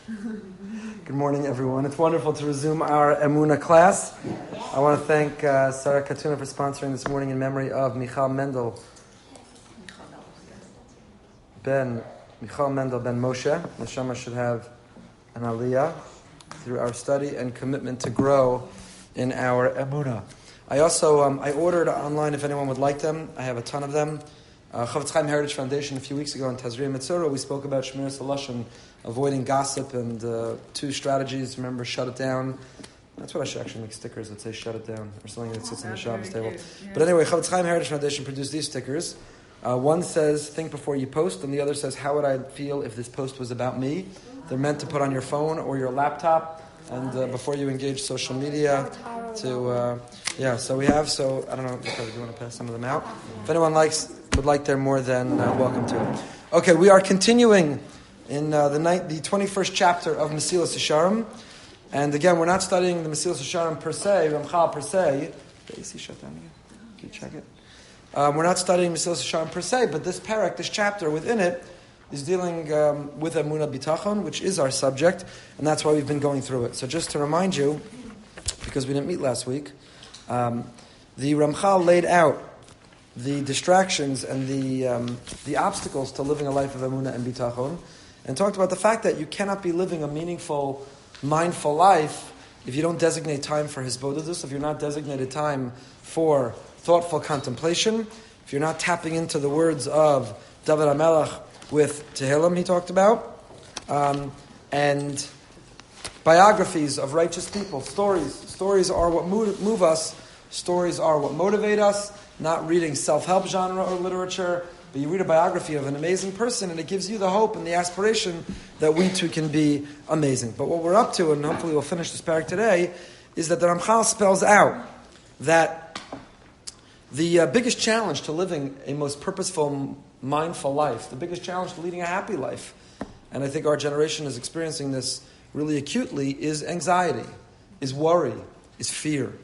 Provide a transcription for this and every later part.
Good morning, everyone. It's wonderful to resume our Emunah class. I want to thank Sarah Katuna for sponsoring this morning in memory of Michal Mendel ben Moshe. Neshama should have an aliyah through our study and commitment to grow in our Emunah. I also I ordered online if anyone would like them. I have a ton of them. Chofetz Chaim Heritage Foundation a few weeks ago in Tazria Mitzurah, we spoke about Shmiras HaLashon, avoiding gossip, and 2 strategies. Remember, shut it down. That's what I should actually make stickers that say shut it down, or something that sits on the Shabbos table. Yeah. But anyway, Chofetz Chaim Heritage Foundation produced these stickers. One says, think before you post, and the other says, how would I feel if this post was about me? They're meant to put on your phone or your laptop, and before you engage social media, so we have, I don't know, do you want to pass some of them out? If anyone would like, they're more than welcome to. Okay, we are continuing in the 21st chapter of Mesilas Yesharim, and again, we're not studying the Mesilas Yesharim per se, Ramchal per se. The AC shut down again? Can you check it? We're not studying Mesilas Yesharim per se, but this parak, this chapter within it, is dealing with Emunah Bitachon, which is our subject, and that's why we've been going through it. So just to remind you, because we didn't meet last week, the Ramchal laid out the distractions and the obstacles to living a life of Emunah and Bitachon, and talked about the fact that you cannot be living a meaningful, mindful life if you don't designate time for Hisbodedus, if you're not designated time for thoughtful contemplation, if you're not tapping into the words of David HaMelech with Tehillim he talked about, and biographies of righteous people, stories. Stories are what move us, stories are what motivate us, not reading self-help genre or literature, but you read a biography of an amazing person and it gives you the hope and the aspiration that we too can be amazing. But what we're up to, and hopefully we'll finish this parak today, is that the Ramchal spells out that the biggest challenge to living a most purposeful, mindful life, the biggest challenge to leading a happy life, and I think our generation is experiencing this really acutely, is anxiety, is worry, is fear.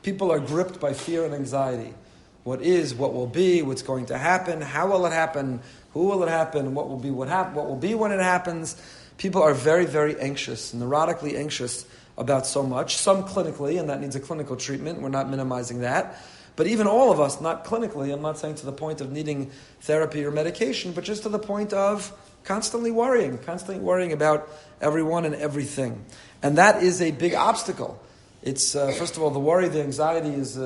People are gripped by fear and anxiety. What is, what will be, what's going to happen, how will it happen, who will it happen, what will be what will be when it happens. People are very, very anxious, neurotically anxious about so much, some clinically, and that needs a clinical treatment. We're not minimizing that. But even all of us, not clinically, I'm not saying to the point of needing therapy or medication, but just to the point of constantly worrying about everyone and everything. And that is a big obstacle. It's, first of all, the worry, the anxiety is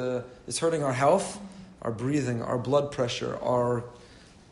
hurting our health, our breathing, our blood pressure, our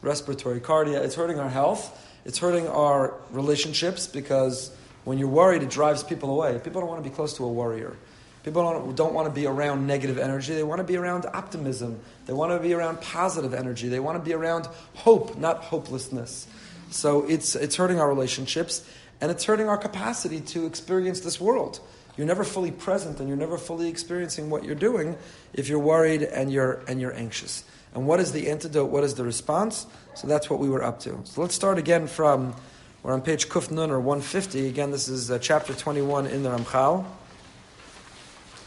respiratory, cardia. It's hurting our health. It's hurting our relationships, because when you're worried, it drives people away. People don't want to be close to a worrier. People don't want to be around negative energy. They want to be around optimism. They want to be around positive energy. They want to be around hope, not hopelessness. So it's hurting our relationships, and it's hurting our capacity to experience this world. You're never fully present, and you're never fully experiencing what you're doing if you're worried and you're anxious. And what is the antidote? What is the response? So that's what we were up to. So let's start again from, we're on page Kuf Nun, or 150. Again, this is chapter 21 in the Ramchal.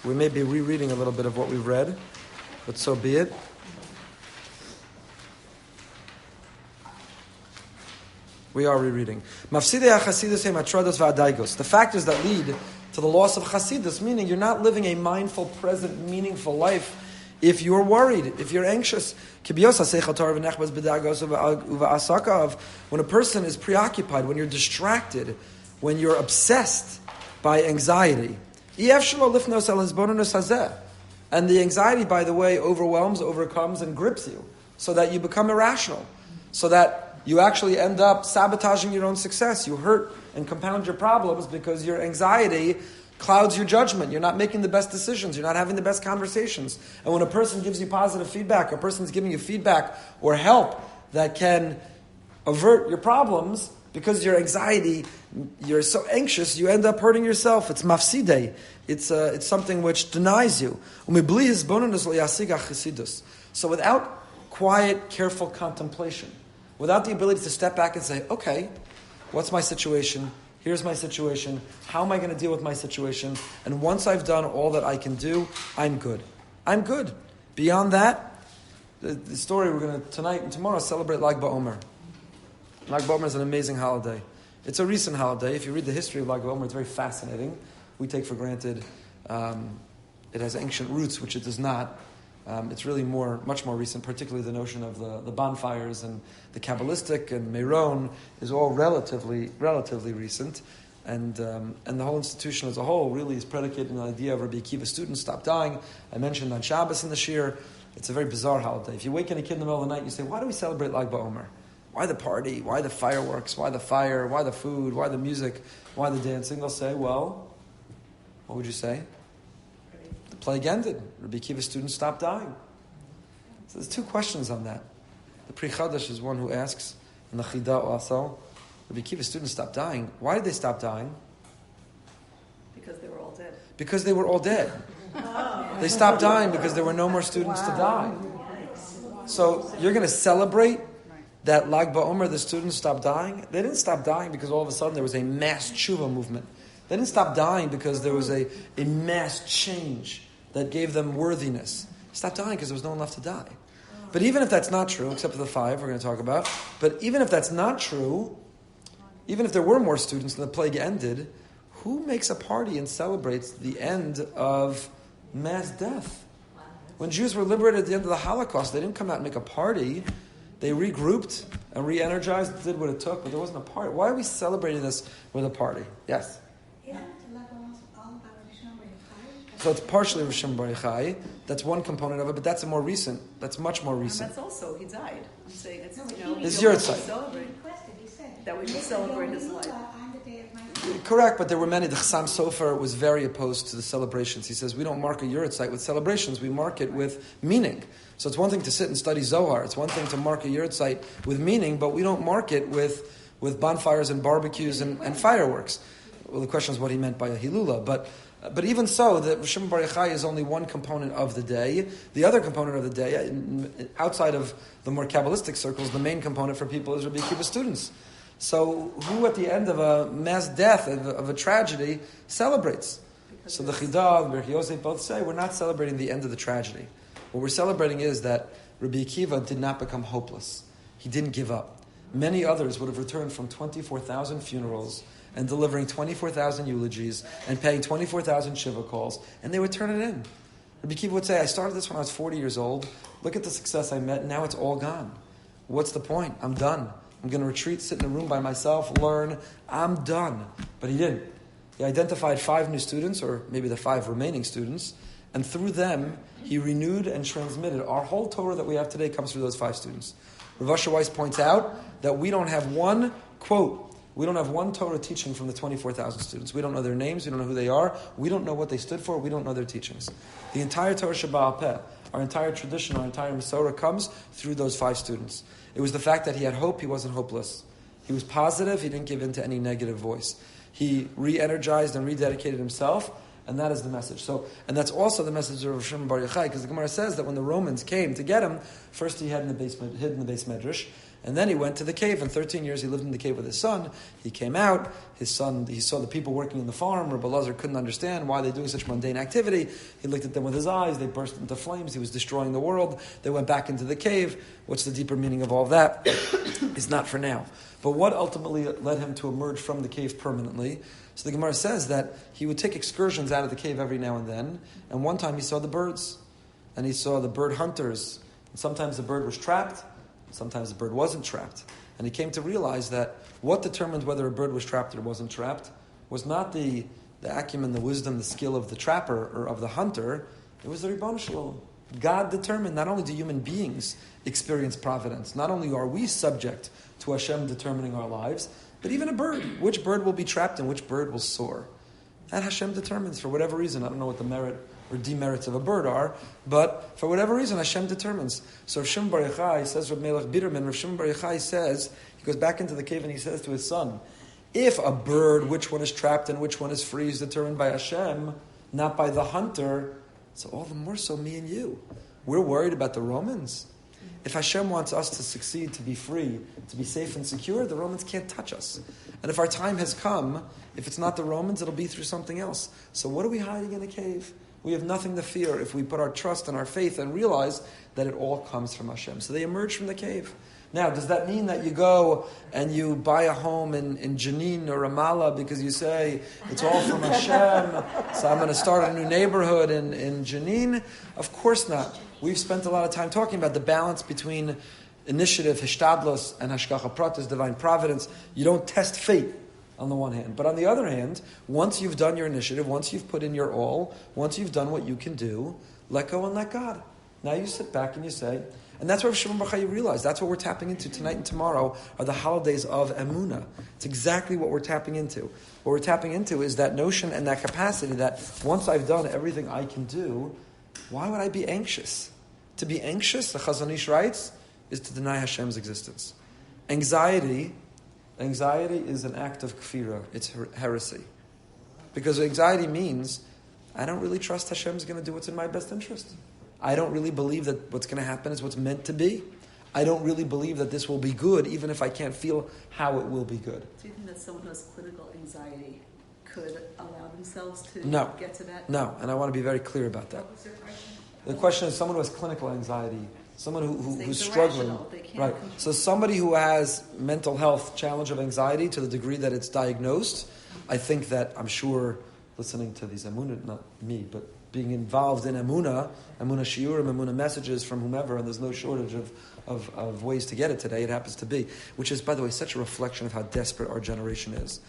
We may be rereading a little bit of what we've read, but so be it. We are rereading. Mafsidei HaChasidus Hem Hatrados VaAdaigos. The factors that lead to the loss of Chasidus, meaning you're not living a mindful, present, meaningful life if you're worried, if you're anxious. When a person is preoccupied, when you're distracted, when you're obsessed by anxiety, and the anxiety, by the way, overcomes, and grips you, so that you become irrational, so that you actually end up sabotaging your own success. You hurt and compound your problems because your anxiety clouds your judgment. You're not making the best decisions. You're not having the best conversations. And when a person gives you positive feedback, a person's giving you feedback or help that can avert your problems, because your anxiety, you're so anxious, you end up hurting yourself. It's mafsidei. It's something which denies you. So without quiet, careful contemplation, without the ability to step back and say, okay, what's my situation? Here's my situation. How am I going to deal with my situation? And once I've done all that I can do, I'm good. I'm good. Beyond that, the story we're going to, tonight and tomorrow, celebrate Lag BaOmer. Lag BaOmer is an amazing holiday. It's a recent holiday. If you read the history of Lag BaOmer, it's very fascinating. We take for granted it has ancient roots, which it does not. It's really much more recent, particularly the notion of the bonfires and the Kabbalistic and Meron is all relatively recent. And the whole institution as a whole really is predicated on the idea of Rabbi Akiva students stop dying. I mentioned on Shabbos in the Shir, it's a very bizarre holiday. If you wake in a kid in the middle of the night, you say, why do we celebrate Lag BaOmer? Why the party? Why the fireworks? Why the fire? Why the food? Why the music? Why the dancing? They'll say, well, what would you say? The plague ended. Rabbi Akiva students stopped dying. So there's two questions on that. The Pri Chadash is one who asks, and the Chida also, Rabbi Akiva students stopped dying. Why did they stop dying? Because they were all dead. Because they were all dead. They stopped dying because there were no more students to die. So you're going to celebrate that Lag BaOmer, the students stopped dying? They didn't stop dying because all of a sudden there was a mass tshuva movement. They didn't stop dying because there was a mass change that gave them worthiness. They stopped dying because there was no one left to die. But even if that's not true, except for the 5 we're going to talk about, but even if that's not true, even if there were more students and the plague ended, who makes a party and celebrates the end of mass death? When Jews were liberated at the end of the Holocaust, they didn't come out and make a party. They regrouped and re-energized, did what it took, but there wasn't a party. Why are we celebrating this with a party? Yes? So it's partially Rishon Bar Yochai. That's one component of it, but that's that's much more recent. And that's also, he died. I'm saying it's, It's your side. That we should celebrate his life. Correct, but there were many. The Chassam Sofer was very opposed to the celebrations. He says, we don't mark a Yurtzeit with celebrations, we mark it with meaning. So it's one thing to sit and study Zohar, it's one thing to mark a Yurtzeit with meaning, but we don't mark it with bonfires and barbecues and fireworks. Well, the question is what he meant by a Hilula, but even so, the Rishon Bar Yochai is only one component of the day. The other component of the day, outside of the more Kabbalistic circles, the main component for people is Rabbi Akiva students. So who at the end of a mass death, of a tragedy, celebrates? So the Chida and Berch Yosef both say, we're not celebrating the end of the tragedy. What we're celebrating is that Rabbi Akiva did not become hopeless. He didn't give up. Many others would have returned from 24,000 funerals and delivering 24,000 eulogies and paying 24,000 shiva calls, and they would turn it in. Rabbi Akiva would say, I started this when I was 40 years old. Look at the success I met. Now it's all gone. What's the point? I'm done. I'm going to retreat, sit in a room by myself, learn. I'm done. But he didn't. He identified 5 new students, or maybe the 5 remaining students, and through them, he renewed and transmitted. Our whole Torah that we have today comes through those 5 students. Rav Asher Weiss points out that we don't have one quote. We don't have one Torah teaching from the 24,000 students. We don't know their names. We don't know who they are. We don't know what they stood for. We don't know their teachings. The entire Torah Shebaal Peh, our entire tradition, our entire Masorah comes through those 5 students. It was the fact that he had hope. He wasn't hopeless. He was positive. He didn't give in to any negative voice. He re-energized and rededicated himself, and that is the message. So, and that's also the message of Rishon Bar Yochai, because the Gemara says that when the Romans came to get him, first he hid in the base medrash, and then he went to the cave. In 13 years, he lived in the cave with his son. He came out. His son, he saw the people working in the farm. Rabbi Lazar couldn't understand why they're doing such mundane activity. He looked at them with his eyes. They burst into flames. He was destroying the world. They went back into the cave. What's the deeper meaning of all of that? It's not for now. But what ultimately led him to emerge from the cave permanently? So the Gemara says that he would take excursions out of the cave every now and then. And one time he saw the birds. And he saw the bird hunters. And sometimes the bird was trapped. Sometimes the bird wasn't trapped. And he came to realize that what determined whether a bird was trapped or wasn't trapped was not the acumen, the wisdom, the skill of the trapper or of the hunter. It was the Ribbon Shalom. God determined. Not only do human beings experience providence, not only are we subject to Hashem determining our lives, but even a bird. Which bird will be trapped and which bird will soar? That Hashem determines for whatever reason. I don't know what the merit or demerits of a bird are, but for whatever reason, Hashem determines. So Rav Shimon Bar Yochai says, Rav Melech Biderman, Rav Shimon Bar Yochai says, he goes back into the cave and he says to his son, if a bird, which one is trapped and which one is free, is determined by Hashem, not by the hunter, so all the more so me and you. We're worried about the Romans. If Hashem wants us to succeed, to be free, to be safe and secure, the Romans can't touch us. And if our time has come, if it's not the Romans, it'll be through something else. So what are we hiding in a cave? We have nothing to fear if we put our trust and our faith and realize that it all comes from Hashem. So they emerge from the cave. Now, does that mean that you go and you buy a home in Jenin or Ramallah because you say, it's all from Hashem, so I'm going to start a new neighborhood in Jenin? Of course not. We've spent a lot of time talking about the balance between initiative, hishtadlos, and hashgacha pratis, divine providence. You don't test fate on the one hand. But on the other hand, once you've done your initiative, once you've put in your all, once you've done what you can do, let go and let God. Now you sit back and you say, and that's what Shimon Bar Yochai realized. That's what we're tapping into tonight and tomorrow are the holidays of Emunah. It's exactly what we're tapping into. What we're tapping into is that notion and that capacity that once I've done everything I can do, why would I be anxious? To be anxious, the Chazon Ish writes, is to deny Hashem's existence. Anxiety is an act of kfira. It's heresy. Because anxiety means, I don't really trust Hashem's going to do what's in my best interest. I don't really believe that what's going to happen is what's meant to be. I don't really believe that this will be good, even if I can't feel how it will be good. Do you think that someone who has clinical anxiety could allow themselves to get to that? No, and I want to be very clear about that. What was your question? The question is someone who has clinical anxiety, someone who's struggling. Right. Control. So somebody who has mental health challenge of anxiety to the degree that it's diagnosed, I think that, I'm sure, listening to these Emunah, not me, but being involved in Emunah shiurim, Emunah messages from whomever, and there's no shortage of ways to get it today, it happens to be, which is, by the way, such a reflection of how desperate our generation is.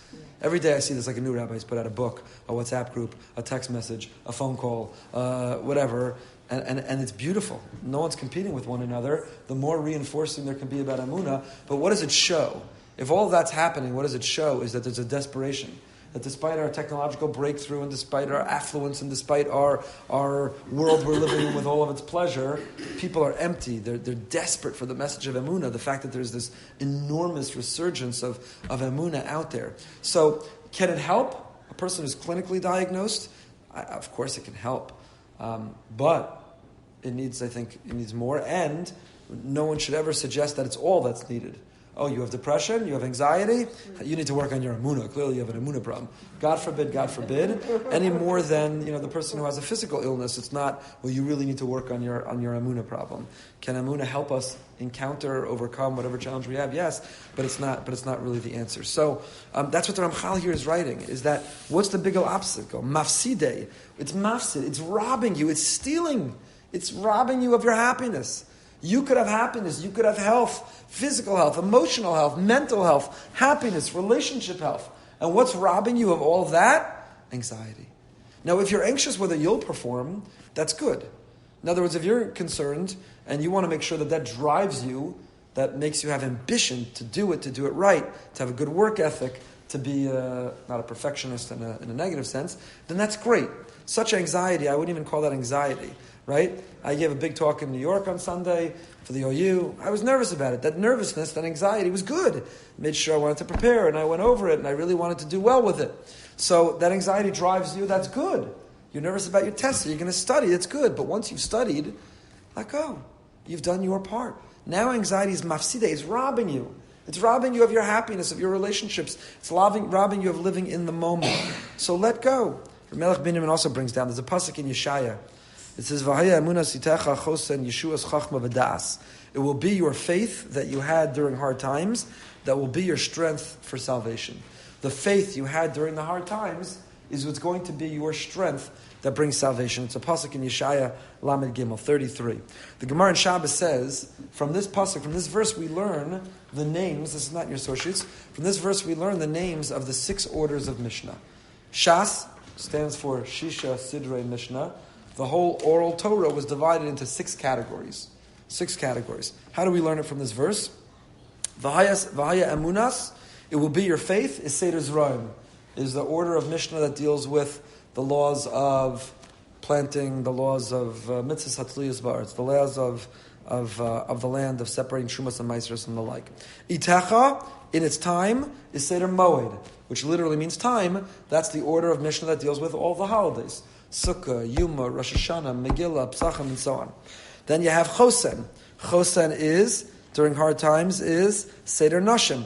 Every day I see this, like a new rabbi's put out a book, a WhatsApp group, a text message, a phone call, whatever, and it's beautiful. No one's competing with one another. The more reinforcing there can be about Emunah, but what does it show? If all of that's happening, what does it show is that there's a desperation. That despite our technological breakthrough and despite our affluence and despite our world we're living in with all of its pleasure, people are empty. They're desperate for the message of Emunah, the fact that there's this enormous resurgence of Emunah out there. So can it help a person who's clinically diagnosed? Of course it can help. But it needs more, and no one should ever suggest that it's all that's needed. Oh, you have depression, you have anxiety, you need to work on your Emunah. Clearly you have an Emunah problem. God forbid, any more than the person who has a physical illness. It's not, well, you really need to work on your Emunah problem. Can Emunah help us encounter, overcome whatever challenge we have? Yes, but it's not really the answer. So that's what the Ramchal here is writing, is that what's the big obstacle? Mafsideh. It's mafsid. It's robbing you. It's stealing. It's robbing you of your happiness. You could have happiness, you could have health, physical health, emotional health, mental health, happiness, relationship health. And what's robbing you of all of that? Anxiety. Now, if you're anxious whether you'll perform, that's good. In other words, if you're concerned and you want to make sure that drives you, that makes you have ambition to do it right, to have a good work ethic, to be not a perfectionist in a negative sense, then that's great. Such anxiety, I wouldn't even call that anxiety. Right? I gave a big talk in New York on Sunday for the OU. I was nervous about it. That nervousness, that anxiety was good. Made sure I wanted to prepare, and I went over it, and I really wanted to do well with it. So that anxiety drives you, that's good. You're nervous about your test, so you're going to study, that's good. But once you've studied, let go. You've done your part. Now anxiety is mafsideh, it's robbing you. It's robbing you of your happiness, of your relationships. It's robbing you of living in the moment. So let go. Melech Binyamin also brings down, there's a pasuk in Yeshaya. It says, "V'haya emuna sitecha chosen Yeshua's chachma v'das." It will be your faith that you had during hard times that will be your strength for salvation. The faith you had during the hard times is what's going to be your strength that brings salvation. It's a pasuk in Yeshaya Lamed Gimel 33. The Gemara in Shabbos says, from this pasuk, from this verse, we learn the names. This is not in your source sheets. From this verse, we learn the names of the 6 orders of Mishnah. Shas stands for Shisha Sidrei Mishnah. The whole oral Torah was divided into 6 categories. 6 categories. How do we learn it from this verse? V'haya emunas, it will be your faith, is Seder Zraim, is the order of Mishnah that deals with the laws of planting, the laws of mitzvahs hatzliyas ba'aretz, the laws of the land, of separating Shumas and Maasros and the like. Itecha, in its time, is Seder Moed, which literally means time. That's the order of Mishnah that deals with all the holidays. Sukkah, Yuma, Rosh Hashanah, Megillah, Pesachim, and so on. Then you have Chosen. Chosen is, during hard times, is Seder Nashim.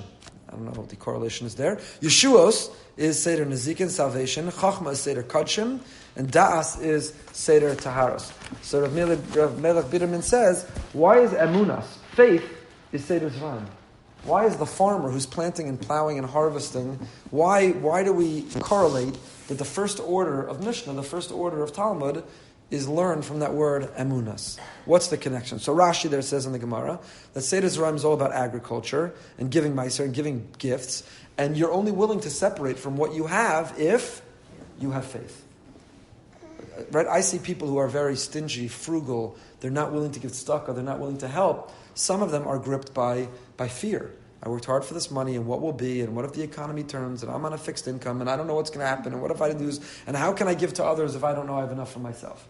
I don't know what the correlation is there. Yeshuos is Seder Nezikin, salvation. Chachma is Seder Kodshim. And Da'as is Seder Taharos. So Rav Melech Biderman says, why is Emunas, faith, is Seder Zerayim? Why is the farmer who's planting and plowing and harvesting, why do we correlate that the first order of Mishnah, the first order of Talmud, is learned from that word emunas? What's the connection? So Rashi there says in the Gemara that Seder Zerayim is all about agriculture and giving meiser and giving gifts, and you're only willing to separate from what you have if you have faith. Right? I see people who are very stingy, frugal, they're not willing to give tzedakah, they're not willing to help. Some of them are gripped by fear. I worked hard for this money, and what will be, and what if the economy turns, and I'm on a fixed income, and I don't know what's going to happen, and what if I lose, and how can I give to others if I don't know I have enough for myself?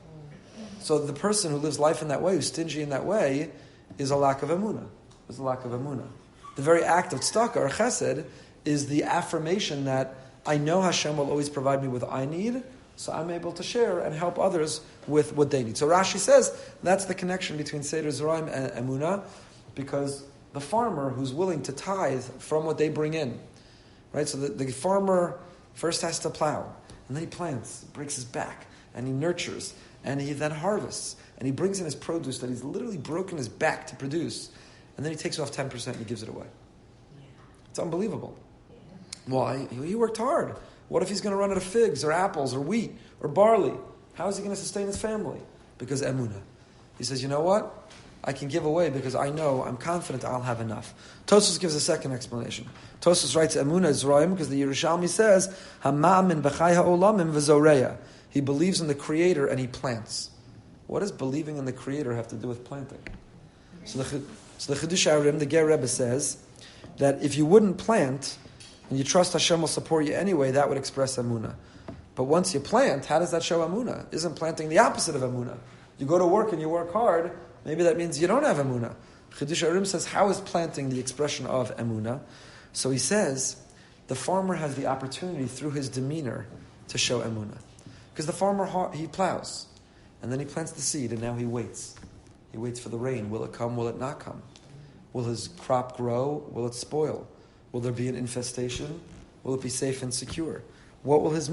So the person who lives life in that way, who's stingy in that way, is a lack of emunah. The very act of tzedakah or chesed is the affirmation that I know Hashem will always provide me with what I need, so I'm able to share and help others with what they need. So Rashi says that's the connection between Seder Zerayim and emunah, because the farmer who's willing to tithe from what they bring in, right? So the farmer first has to plow, and then he plants, breaks his back, and he nurtures, and he then harvests, and he brings in his produce that he's literally broken his back to produce, and then he takes off 10% and he gives it away. It's unbelievable. Why? He worked hard. What if he's going to run out of figs or apples or wheat or barley? How is he going to sustain his family? Because emunah. He says, you know what? I can give away because I know, I'm confident I'll have enough. Tosfos gives a second explanation. Tosfos writes, emunah is Zerayim, because the Yerushalmi says, Hama'amin b'chai ha'olamim v'zoreya. He believes in the Creator and he plants. What does believing in the Creator have to do with planting? So the Chidush HaRim, the Ger Rebbe says, that if you wouldn't plant, and you trust Hashem will support you anyway, that would express emunah. But once you plant, how does that show emunah? Isn't planting the opposite of emunah? You go to work and you work hard, maybe that means you don't have emunah. Chidush HaRim says, how is planting the expression of emunah? So he says, the farmer has the opportunity through his demeanor to show emunah. Because the farmer, he plows, and then he plants the seed, and now he waits. He waits for the rain. Will it come? Will it not come? Will his crop grow? Will it spoil? Will there be an infestation? Will it be safe and secure? What will his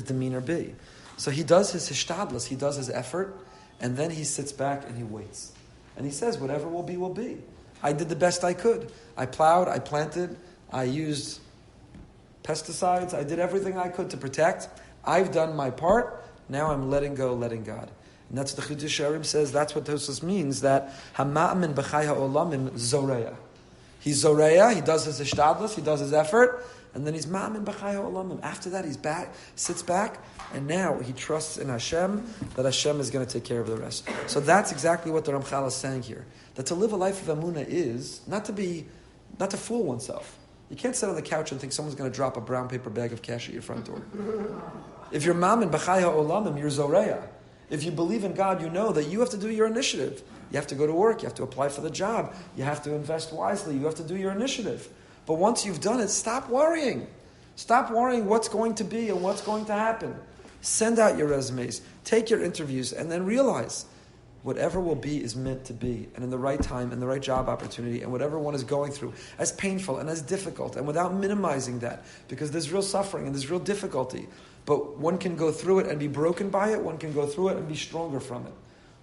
demeanor be? So he does his hishtadlus, he does his effort, and then he sits back and he waits. And he says, whatever will be, will be. I did the best I could. I plowed, I planted, I used pesticides, I did everything I could to protect. I've done my part, now I'm letting go, letting God. And that's what the Chidush HaRim says, that's what Tosfos means, that Hama'amin b'chai ha'olamim zoreya. He's zoreya, he does his ishtadlus, he does his effort, and then he's ma'amin b'chai ha'olamim. After that, he's back, sits back, and now he trusts in Hashem, that Hashem is going to take care of the rest. So that's exactly what the Ramchal is saying here. That to live a life of emunah is not to fool oneself. You can't sit on the couch and think someone's going to drop a brown paper bag of cash at your front door. If you're ma'amin b'chai ha'olamim, you're zoreya. If you believe in God, you know that you have to do your initiative. You have to go to work. You have to apply for the job. You have to invest wisely. You have to do your initiative. But once you've done it, stop worrying. Stop worrying what's going to be and what's going to happen. Send out your resumes. Take your interviews. And then realize whatever will be is meant to be. And in the right time and the right job opportunity. And whatever one is going through, as painful and as difficult. And without minimizing that. Because there's real suffering and there's real difficulty. But one can go through it and be broken by it. One can go through it and be stronger from it.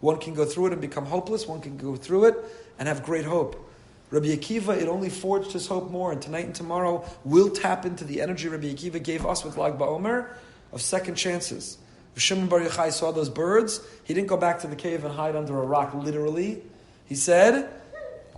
One can go through it and become hopeless. One can go through it and have great hope. Rabbi Akiva, it only forged his hope more. And tonight and tomorrow, we'll tap into the energy Rabbi Akiva gave us with Lag BaOmer of second chances. If Shimon Bar Yochai saw those birds, he didn't go back to the cave and hide under a rock, literally. He said,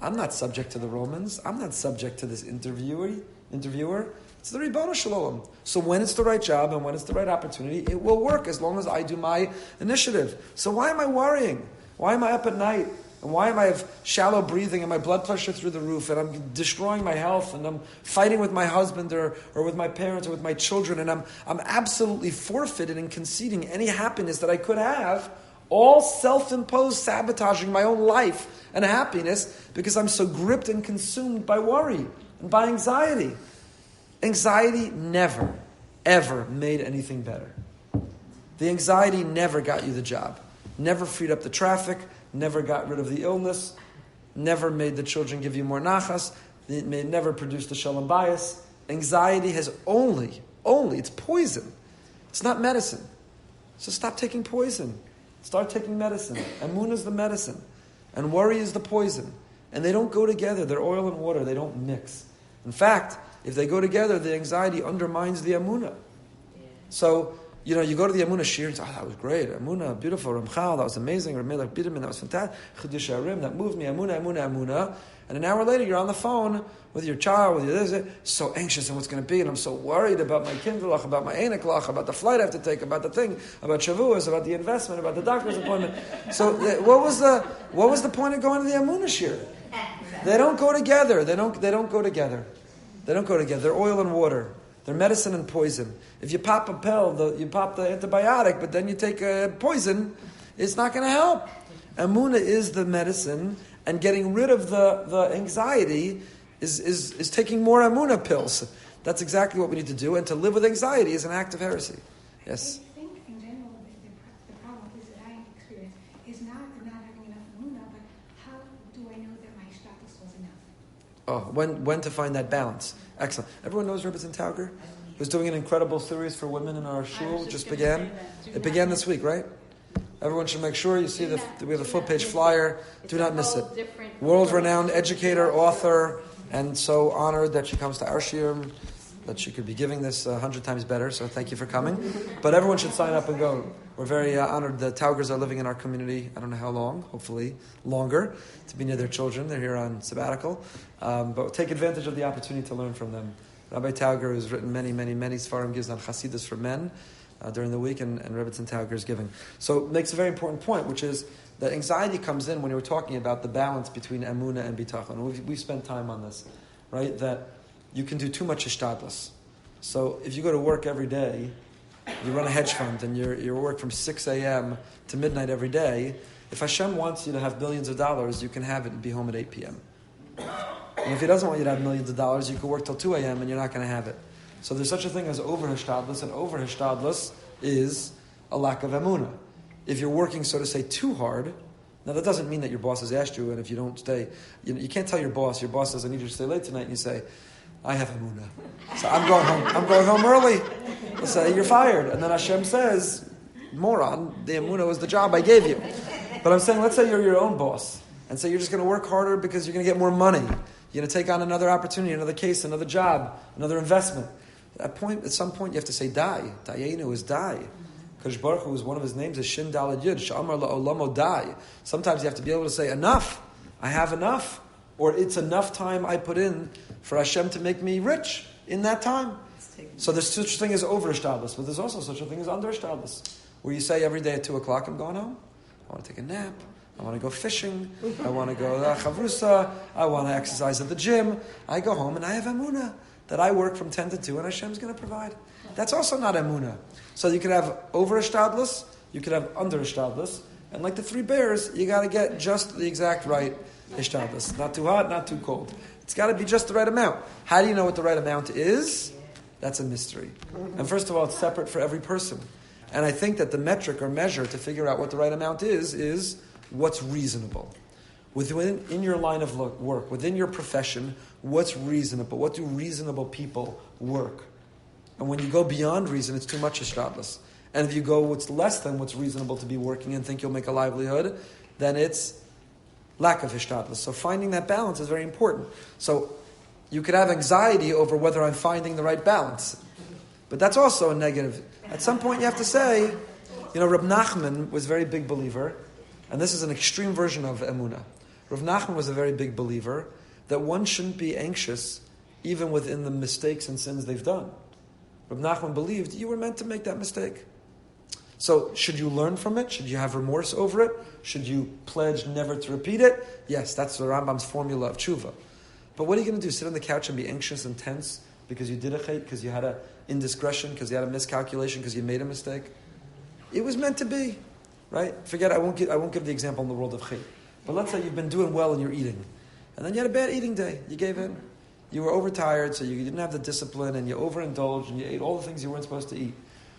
I'm not subject to the Romans. I'm not subject to this interviewer. It's the Ribono Shel Olam. So when it's the right job and when it's the right opportunity, it will work as long as I do my initiative. So why am I worrying? Why am I up at night? And why am I have shallow breathing and my blood pressure through the roof and I'm destroying my health and I'm fighting with my husband or with my parents or with my children and I'm absolutely forfeited and conceding any happiness that I could have, all self-imposed sabotaging my own life and happiness because I'm so gripped and consumed by worry and by anxiety. Anxiety never, ever made anything better. The anxiety never got you the job, never freed up the traffic, never got rid of the illness, never made the children give you more nachas, it never produced the shalom bayis. Anxiety has only, it's poison. It's not medicine. So stop taking poison. Start taking medicine. Emunah is the medicine. And worry is the poison. And they don't go together. They're oil and water. They don't mix. In fact, if they go together, the anxiety undermines the emunah. So, you go to the emunah shir and say, that was great. Emunah, beautiful. Ramchal, that was amazing. Ramelech Biderman, that was fantastic. Chidush Harim, that moved me. Emunah. And an hour later, you're on the phone with your child, with your this, so anxious and what's going to be, and I'm so worried about my kindlach, about my eneklach, about the flight I have to take, about the thing, about shavuos, about the investment, about the doctor's appointment. So, what was the point of going to the emunah shir? They don't go together. They don't go together. They don't go together. They're oil and water. They're medicine and poison. If you pop a pill, you pop the antibiotic, but then you take a poison, it's not going to help. Emunah is the medicine, and getting rid of the anxiety is taking more emunah pills. That's exactly what we need to do, and to live with anxiety is an act of heresy. Yes? I think in general the problem is that I experience is not having enough emunah, but how do I know that my status was enough? When to find that balance. Excellent. Everyone knows Rebbetzin Tauger? Who's doing an incredible series for women in our shul. Just began. It began this week, right? Everyone should make sure you see we have a full-page flyer. Do not miss it. World-renowned educator, author, and so honored that she comes to our shiurim, that she could be giving this 100 times better. So thank you for coming. But everyone should sign up and go. We're very honored. The Taugers are living in our community. I don't know how long. Hopefully longer, to be near their children. They're here on sabbatical. But take advantage of the opportunity to learn from them. Rabbi Tauger has written many Sfarim, gives on Hasidus for men during the week, and Rebbetzin Tauger is giving. So it makes a very important point, which is that anxiety comes in when you're talking about the balance between emunah and bitachon. We've spent time on this, right? That you can do too much ishtadlus. So if you go to work every day, you run a hedge fund, and you work from 6 a.m. to midnight every day, if Hashem wants you to have billions of dollars, you can have it and be home at 8 p.m. And if He doesn't want you to have millions of dollars, you can work till 2 a.m. and you're not going to have it. So there's such a thing as over-hishtadlus, and over-hishtadlus is a lack of emunah. If you're working, so to say, too hard, now that doesn't mean that your boss has asked you, and if you don't stay, you can't tell your boss says, I need you to stay late tonight, and you say, I have emunah. So I'm going home early. They'll say, you're fired. And then Hashem says, moron, the emunah was the job I gave you. But I'm saying, let's say you're your own boss, and say you're just going to work harder because you're going to get more money. You're going to take on another opportunity, another case, another job, another investment. At some point, you have to say, die. Dayenu is die. Kadosh Baruch Hu is one of His names is Shin Daled Yud. Sha'amar la'olamo die. Sometimes you have to be able to say, enough. I have enough. Or it's enough time I put in for Hashem to make me rich in that time. So there's such a thing as over-ishtadlus, but there's also such a thing as under-ishtadlus, where you say every day at 2 o'clock, I'm going home. I want to take a nap. I want to go fishing. I want to go to chavrusa. I want to exercise at the gym. I go home and I have emunah that I work from 10 to 2 and Hashem's going to provide. That's also not emunah. So you could have over-ishtadlus, you could have under-ishtadlus, and like the 3 bears, you got to get just the exact right ishtadlus. Not too hot, not too cold. It's got to be just the right amount. How do you know what the right amount is? That's a mystery. And first of all, it's separate for every person. And I think that the metric or measure to figure out what the right amount is what's reasonable. In your line of work, within your profession, what's reasonable? What do reasonable people work? And when you go beyond reason, it's too much ishtadlus. And if you go what's less than what's reasonable to be working and think you'll make a livelihood, then it's lack of ishtadlus. So finding that balance is very important. So you could have anxiety over whether I'm finding the right balance. But that's also a negative. At some point you have to say, Reb Nachman was a very big believer, and this is an extreme version of emunah. Rav Nachman was a very big believer that one shouldn't be anxious even within the mistakes and sins they've done. Rav Nachman believed you were meant to make that mistake. So should you learn from it? Should you have remorse over it? Should you pledge never to repeat it? Yes, that's the Rambam's formula of tshuva. But what are you going to do? Sit on the couch and be anxious and tense because you did a chait, because you had an indiscretion, because you had a miscalculation, because you made a mistake? It was meant to be, right? Forget, I won't give the example in the world of chait. But let's say you've been doing well in your eating, and then you had a bad eating day. You gave in. You were overtired, so you didn't have the discipline, and you overindulged, and you ate all the things you weren't supposed to eat.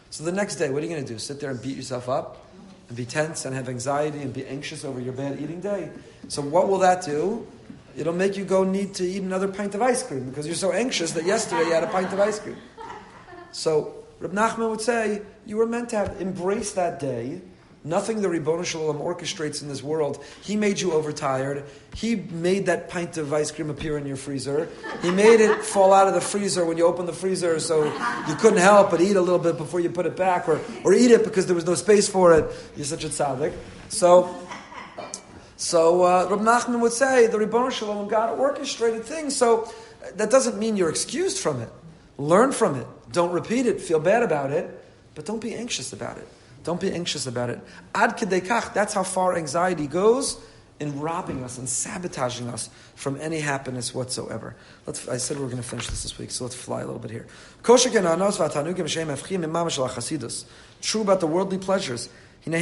So the next day, what are you going to do? Sit there and beat yourself up, and be tense, and have anxiety, and be anxious over your bad eating day? So what will that do? It'll make you need to eat another pint of ice cream, because you're so anxious that yesterday you had a pint of ice cream. So Reb Nachman would say, you were meant to embrace that day Nothing the Ribbono Shel Olam orchestrates in this world. He made you overtired. He made that pint of ice cream appear in your freezer. He made it fall out of the freezer when you open the freezer, so you couldn't help but eat a little bit before you put it back, or eat it because there was no space for it. You're such a tzaddik. So Reb Nachman would say the Ribbono Shel Olam, God orchestrated things. So that doesn't mean you're excused from it. Learn from it. Don't repeat it. Feel bad about it, but don't be anxious about it. Don't be anxious about it. Ad kedei kach, that's how far anxiety goes in robbing us and sabotaging us from any happiness whatsoever. I said we were going to finish this week, so let's fly a little bit here. True about the worldly pleasures. The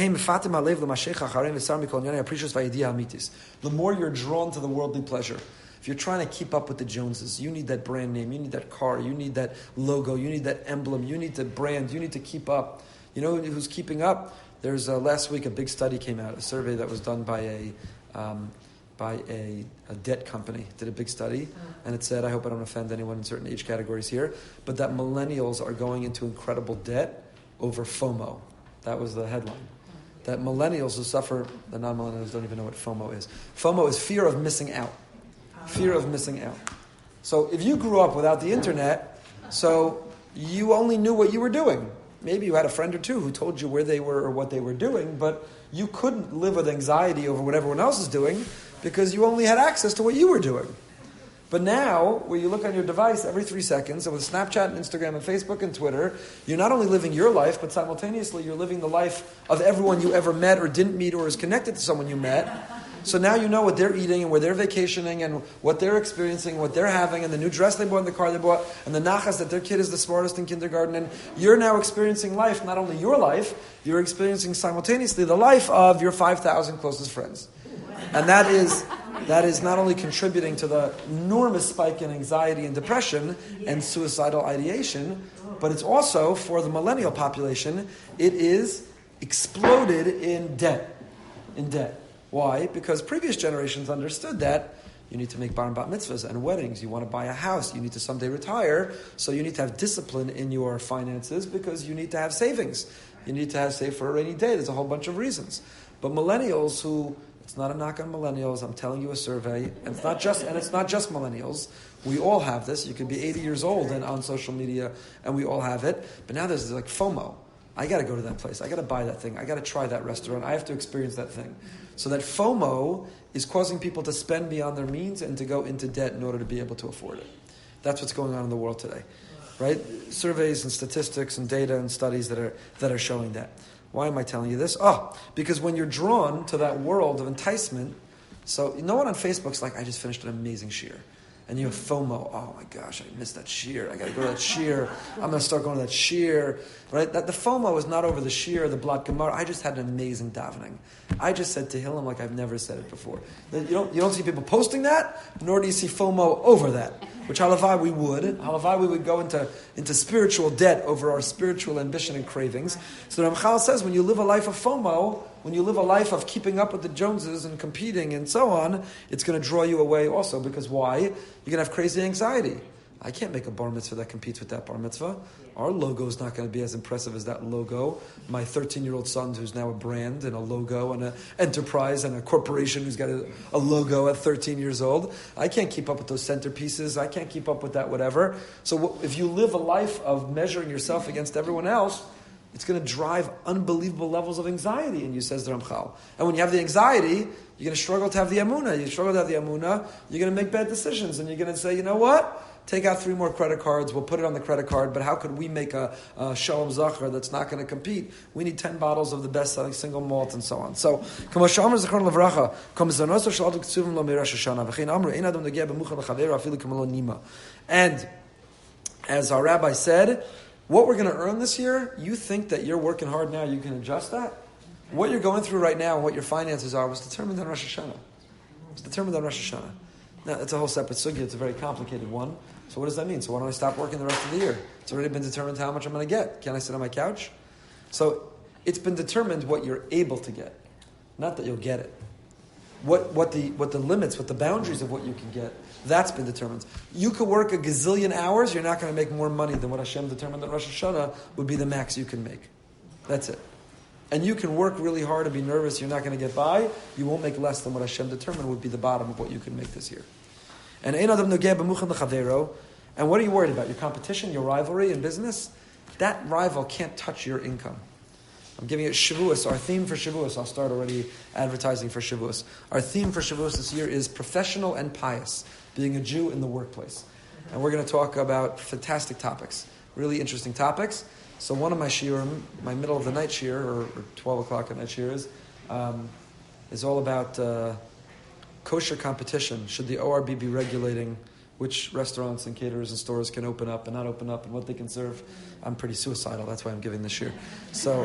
more you're drawn to the worldly pleasure, if you're trying to keep up with the Joneses, you need that brand name, you need that car, you need that logo, you need that emblem, you need the brand, you need to keep up. You know who's keeping up? There's last week a big study came out, a survey that was done by a debt company. Did a big study, and it said, I hope I don't offend anyone in certain age categories here, but that millennials are going into incredible debt over FOMO. That was the headline. That millennials who suffer, the non-millennials don't even know what FOMO is. FOMO is fear of missing out. Fear of missing out. So if you grew up without the internet, so you only knew what you were doing. Maybe you had a friend or two who told you where they were or what they were doing, but you couldn't live with anxiety over what everyone else is doing because you only had access to what you were doing. But now, where you look on your device every 3 seconds, and with Snapchat and Instagram and Facebook and Twitter, you're not only living your life, but simultaneously you're living the life of everyone you ever met or didn't meet or is connected to someone you met. So now you know what they're eating and where they're vacationing and what they're experiencing, what they're having, and the new dress they bought and the car they bought, and the nachas that their kid is the smartest in kindergarten. And you're now experiencing life, not only your life, you're experiencing simultaneously the life of your 5,000 closest friends. And that is not only contributing to the enormous spike in anxiety and depression and suicidal ideation, but it's also, for the millennial population, it is exploded in debt. Why? Because previous generations understood that you need to make bar and bat mitzvahs and weddings. You want to buy a house. You need to someday retire. So you need to have discipline in your finances because you need to have savings. You need to have save for a rainy day. There's a whole bunch of reasons. But millennials who, it's not a knock on millennials. I'm telling you a survey. And it's not just millennials. We all have this. You could be 80 years old and on social media and we all have it. But now there's like FOMO. I got to go to that place. I got to buy that thing. I got to try that restaurant. I have to experience that thing. So that FOMO is causing people to spend beyond their means and to go into debt in order to be able to afford it. That's what's going on in the world today, right? Surveys and statistics and data and studies that are showing that. Why am I telling you this? Because when you're drawn to that world of enticement, so no one on Facebook's like, I just finished an amazing shiur. And you have FOMO. Oh my gosh, I missed that shiur. I got to go to that shiur. I'm going to start going to that shiur. Right? That the FOMO is not over the shiur, the Blat Gemara. I just had an amazing davening. I just said Tehillim like I've never said it before. You don't see people posting that, nor do you see FOMO over that. Which halavai we would. Halavai we would go into spiritual debt over our spiritual ambition and cravings. So the Ramchal says when you live a life of FOMO, when you live a life of keeping up with the Joneses and competing and so on, it's going to draw you away also. Because why? You're going to have crazy anxiety. I can't make a bar mitzvah that competes with that bar mitzvah. Our logo is not going to be as impressive as that logo. My 13-year-old son, who's now a brand and a logo and an enterprise and a corporation who's got a logo at 13 years old. I can't keep up with those centerpieces. I can't keep up with that whatever. So if you live a life of measuring yourself against everyone else, it's going to drive unbelievable levels of anxiety in you, says the Ramchal. And when you have the anxiety, you're going to struggle to have the emunah. You struggle to have the emunah, you're going to make bad decisions. And you're going to say, you know what? Take out 3 more credit cards. We'll put it on the credit card. But how could we make a Shalom Zachar that's not going to compete? We need 10 bottles of the best-selling single malt and so on. So, and as our rabbi said, what we're going to earn this year, you think that you're working hard now, you can adjust that? What you're going through right now and what your finances are was determined on Rosh Hashanah. Now, it's a whole separate sugya. It's a very complicated one. So what does that mean? So why don't I stop working the rest of the year? It's already been determined how much I'm going to get. Can I sit on my couch? So it's been determined what you're able to get, not that you'll get it. What the limits, what the boundaries of what you can get, that's been determined. You could work a gazillion hours, you're not going to make more money than what Hashem determined that Rosh Hashanah would be the max you can make. That's it. and you can work really hard and be nervous, you're not going to get by, you won't make less than what Hashem determined would be the bottom of what you can make this year. And and what are you worried about? Your competition, your rivalry in business? That rival can't touch your income. I'm giving it Shavuos, our theme for Shavuos. I'll start already advertising for Shavuos. Our theme for Shavuos this year is professional and pious, being a Jew in the workplace. And we're going to talk about fantastic topics, really interesting topics. So one of my shiurim, my middle of the night shiur, or 12 o'clock at night shiur is all about kosher competition. Should the ORB be regulating which restaurants and caterers and stores can open up and not open up and what they can serve? I'm pretty suicidal. That's why I'm giving this shiur. So,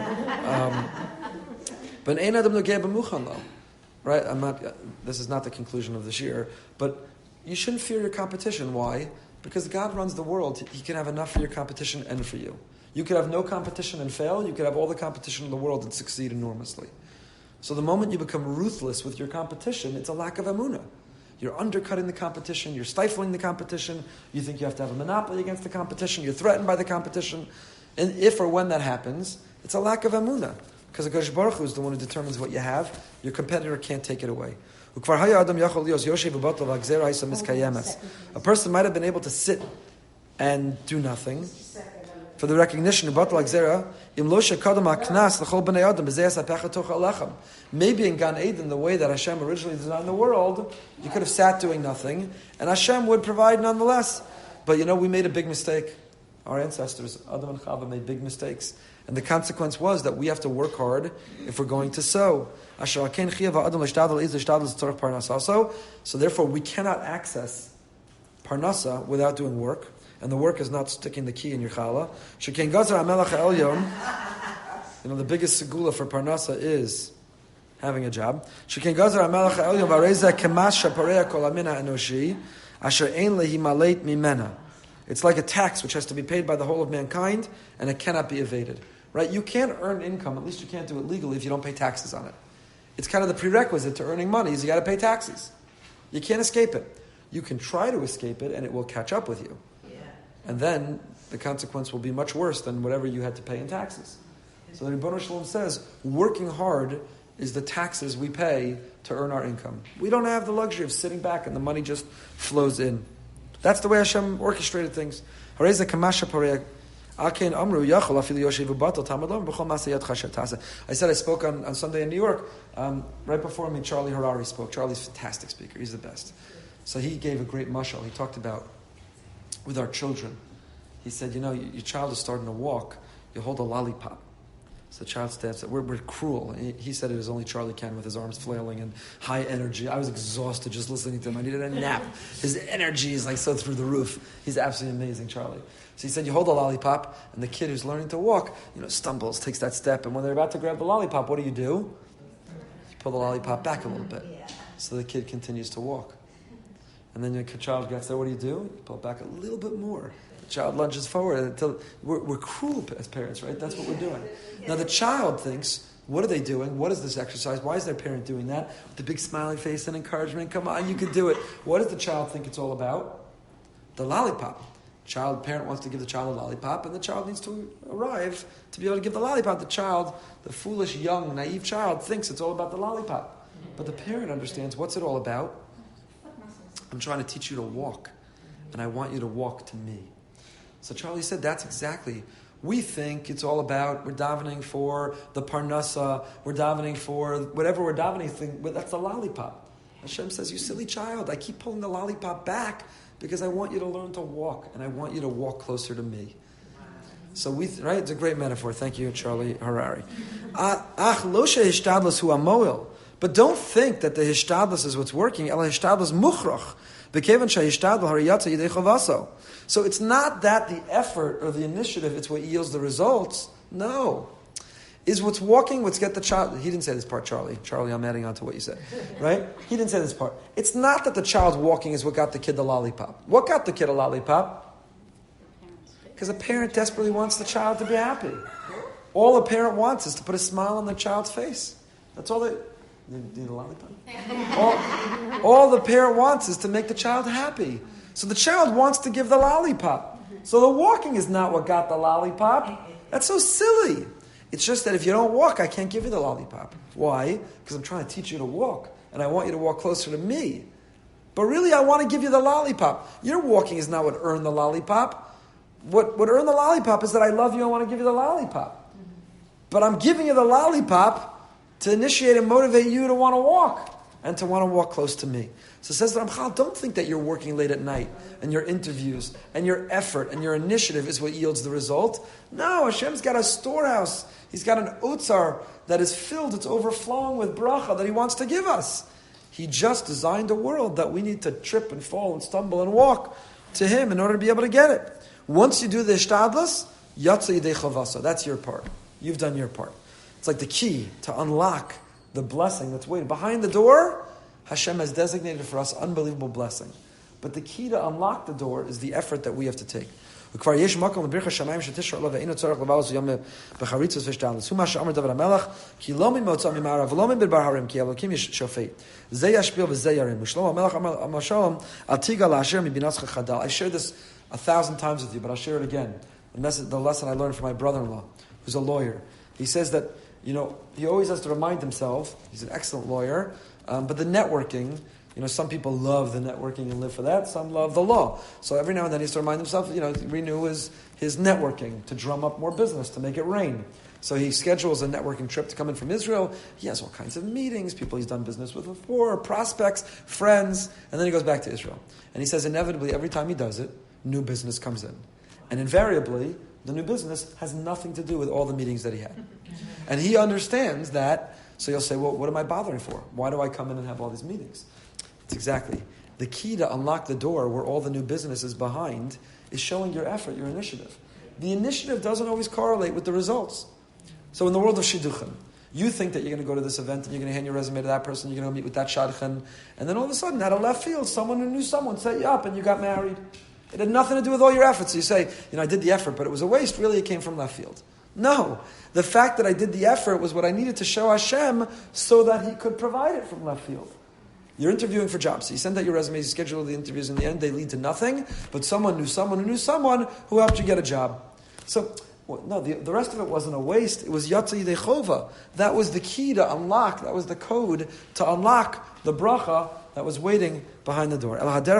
but ein adam nogeh b'muchan lo, right? This is not the conclusion of this year, but you shouldn't fear your competition. Why? Because God runs the world. He can have enough for your competition and for you. You could have no competition and fail. You could have all the competition in the world and succeed enormously. So the moment you become ruthless with your competition, it's a lack of emunah. You're undercutting the competition. You're stifling the competition. You think you have to have a monopoly against the competition. You're threatened by the competition. And if or when that happens, it's a lack of emunah. Because HaKadosh Baruch Hu is the one who determines what you have. Your competitor can't take it away. A person might have been able to sit and do nothing for the recognition of batal gzera. Maybe in Gan Eden, the way that Hashem originally designed the world, you could have sat doing nothing, and Hashem would provide nonetheless. But we made a big mistake. Our ancestors, Adam and Chava, made big mistakes. And the consequence was that we have to work hard if we're going to sow. So therefore, we cannot access Parnasa without doing work. And the work is not sticking the key in your challah. The biggest segula for Parnasa is having a job. It's like a tax which has to be paid by the whole of mankind, and it cannot be evaded. Right? You can't earn income, at least you can't do it legally if you don't pay taxes on it. It's kind of the prerequisite to earning money is you got to pay taxes. You can't escape it. You can try to escape it, and it will catch up with you. And then the consequence will be much worse than whatever you had to pay in taxes. So the Rebbeinu Shalom says, working hard is the taxes we pay to earn our income. We don't have the luxury of sitting back and the money just flows in. That's the way Hashem orchestrated things. I said I spoke on Sunday in New York. Right before me, Charlie Harari spoke. Charlie's a fantastic speaker. He's the best. So he gave a great mashal. He talked about with our children. He said, your child is starting to walk. You hold a lollipop. So the child stands up. We're cruel. He said it was only Charlie Ken with his arms flailing and high energy. I was exhausted just listening to him. I needed a nap. His energy is so through the roof. He's absolutely amazing, Charlie. So he said, you hold a lollipop, and the kid who's learning to walk, stumbles, takes that step, and when they're about to grab the lollipop, what do? You pull the lollipop back a little bit. So the kid continues to walk. And then the child gets there, what do? You pull it back a little bit more. The child lunges forward until we're cruel as parents, right? That's what we're doing. Now the child thinks, what are they doing? What is this exercise? Why is their parent doing that? With the big smiley face and encouragement. Come on, you can do it. What does the child think it's all about? The lollipop. Parent wants to give the child a lollipop, and the child needs to arrive to be able to give the lollipop. The foolish, young, naive child thinks it's all about the lollipop. But the parent understands, what's it all about? I'm trying to teach you to walk, and I want you to walk to me. So Charlie said, that's exactly. We think it's all about, we're davening for the parnasa, we're davening for whatever we're davening, but that's the lollipop. Hashem says, you silly child, I keep pulling the lollipop back because I want you to learn to walk, and I want you to walk closer to me. So right? It's a great metaphor. Thank you, Charlie Harari. But don't think that the hishtadlus is what's working. So it's not that the effort or the initiative, it's what yields the results. No. Is what's walking, what's get the child... He didn't say this part, Charlie. Charlie, I'm adding on to what you said. Right? He didn't say this part. It's not that the child walking is what got the kid the lollipop. What got the kid a lollipop? Because a parent desperately wants the child to be happy. All a parent wants is to put a smile on the child's face. That's all they... Need a lollipop? all the parent wants is to make the child happy. So the child wants to give the lollipop. So the walking is not what got the lollipop. That's so silly. It's just that if you don't walk, I can't give you the lollipop. Why? Because I'm trying to teach you to walk, and I want you to walk closer to me. But really, I want to give you the lollipop. Your walking is not what earned the lollipop. What earned the lollipop is that I love you, I want to give you the lollipop. But I'm giving you the lollipop to initiate and motivate you to want to walk, and to want to walk close to me. So it says the Ramchal, don't think that you're working late at night, and your interviews, and your effort, and your initiative is what yields the result. No, Hashem's got a storehouse. He's got an otzar that is filled, it's overflowing with bracha that He wants to give us. He just designed a world that we need to trip and fall and stumble and walk to Him in order to be able to get it. Once you do the ishtadlus, yatsa yidei chavasa. That's your part. You've done your part. It's like the key to unlock the blessing that's waiting. Behind the door, Hashem has designated for us unbelievable blessing. But the key to unlock the door is the effort that we have to take. וכבר יש מקום לבריך השמיים שתשרה לו ואינו צורך לבעל יום בחריצות ושתעלס. הוא מה שאמר דוד המלך, כי לא ממוצא ממערב ולא מדבר הרים, כי אלוקים שופט. זה ישפיל וזה ירים. ושלמה המלך אמר שלום, אל תיגע לאשר מבינתך חדל. I shared this 1,000 times with you, but I'll share it again. The lesson I learned from my brother-in-law, who's a lawyer. He says that, he always has to remind himself, he's an excellent lawyer, but the networking, some people love the networking and live for that. Some love the law. So every now and then he has to remind himself, renew his networking to drum up more business, to make it rain. So he schedules a networking trip to come in from Israel. He has all kinds of meetings, people he's done business with before, prospects, friends, and then he goes back to Israel. And he says inevitably every time he does it, new business comes in. And invariably, the new business has nothing to do with all the meetings that he had. And he understands that, so he'll say, well, what am I bothering for? Why do I come in and have all these meetings? It's exactly. The key to unlock the door where all the new business is behind is showing your effort, your initiative. The initiative doesn't always correlate with the results. So in the world of shidduchim, you think that you're going to go to this event and you're going to hand your resume to that person, you're going to meet with that shadchan, and then all of a sudden, out of left field, someone who knew someone set you up and you got married. It had nothing to do with all your efforts. So you say, I did the effort, but it was a waste. Really, it came from left field. No. The fact that I did the effort was what I needed to show Hashem so that He could provide it from left field. You're interviewing for jobs. So you send out your resumes, you schedule the interviews. In the end, they lead to nothing. But someone knew someone who knew someone who helped you get a job. So, the rest of it wasn't a waste. It was Yatsa Yidei Chova. That was the key to unlock. That was the code to unlock the bracha that was waiting behind the door. We're up to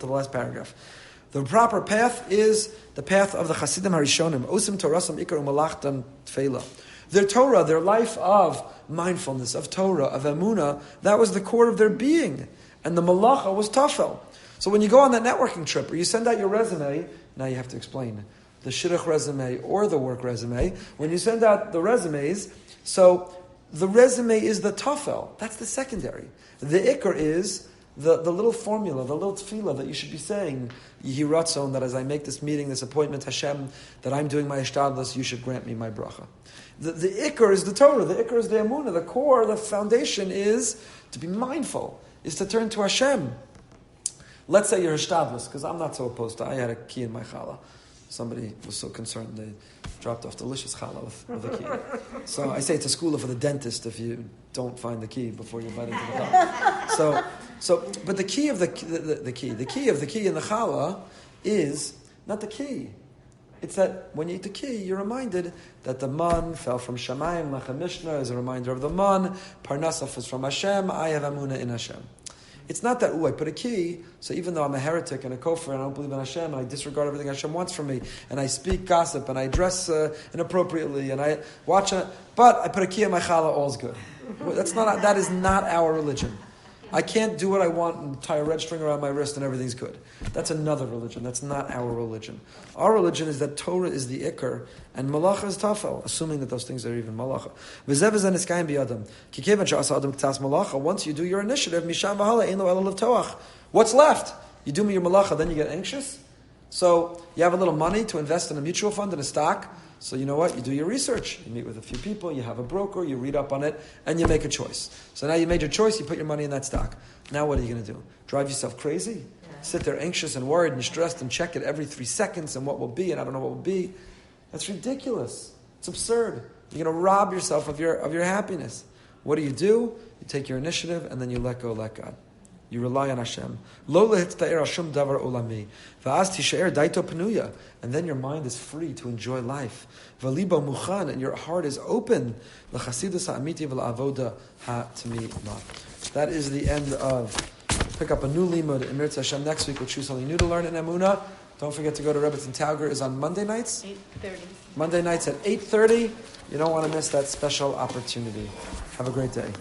the last paragraph. The proper path is the path of the Chasidim Harishonim. Osim Torasam Ikar Umalachtam Tfeila. Their Torah, their life of mindfulness, of Torah, of Emunah, that was the core of their being. And the Malacha was Tafel. So when you go on that networking trip, or you send out your resume, now you have to explain the shidduch resume or the work resume. When you send out the resumes, so the resume is the Tafel. That's the secondary. The Ikar is the little formula, the little tefillah that you should be saying, Yehi Ratzon, that as I make this meeting, this appointment, Hashem, that I'm doing my ishtadlus, you should grant me my bracha. The Ikar is the Torah, the Ikar is the Emunah, the core, the foundation is to be mindful, is to turn to Hashem. Let's say you're ishtadlus, because I'm not so opposed to, I had a key in my challah. Somebody was so concerned they dropped off delicious challah with the key. So I say it's a school for the dentist if you don't find the key before you bite into the challah. But the key of the key in the challah is not the key. It's that when you eat the key, you're reminded that the man fell from Shamayim. Lechem Mishnah is a reminder of the man. Parnasaf is from Hashem. I have Amunah in Hashem. It's not that, I put a key, so even though I'm a heretic and a kofar and I don't believe in Hashem and I disregard everything Hashem wants from me and I speak gossip and I dress inappropriately and I watch it, but I put a key in my challah, all's good. That is not our religion. I can't do what I want and tie a red string around my wrist and everything's good. That's another religion. That's not our religion. Our religion is that Torah is the ikar and malacha is tafel, assuming that those things are even malacha. Once you do your initiative, what's left? You do your malacha, then you get anxious? So you have a little money to invest in a mutual fund, in a stock. So you know what? You do your research. You meet with a few people, you have a broker, you read up on it, and you make a choice. So now you made your choice, you put your money in that stock. Now what are you going to do? Drive yourself crazy? Sit there anxious and worried and stressed and check it every 3 seconds and what will be and I don't know what will be. That's ridiculous. It's absurd. You're going to rob yourself of your happiness. What do? You take your initiative and then you let go, let God. You rely on Hashem. Lo lehitzta'er al shum davar olami. Va'az tishaer daito penuya. And then your mind is free to enjoy life. V'libo muchan, and your heart is open. L'chasidus ha'amiti v'la'avoda ha'tmima. That is the end of. Pick up a new limud in Mirza Hashem next week. We'll choose something new to learn in Emunah. Don't forget to go to Rebbetzin Tauger. Is on Monday nights? 8:30. Monday nights at 8:30. You don't want to miss that special opportunity. Have a great day.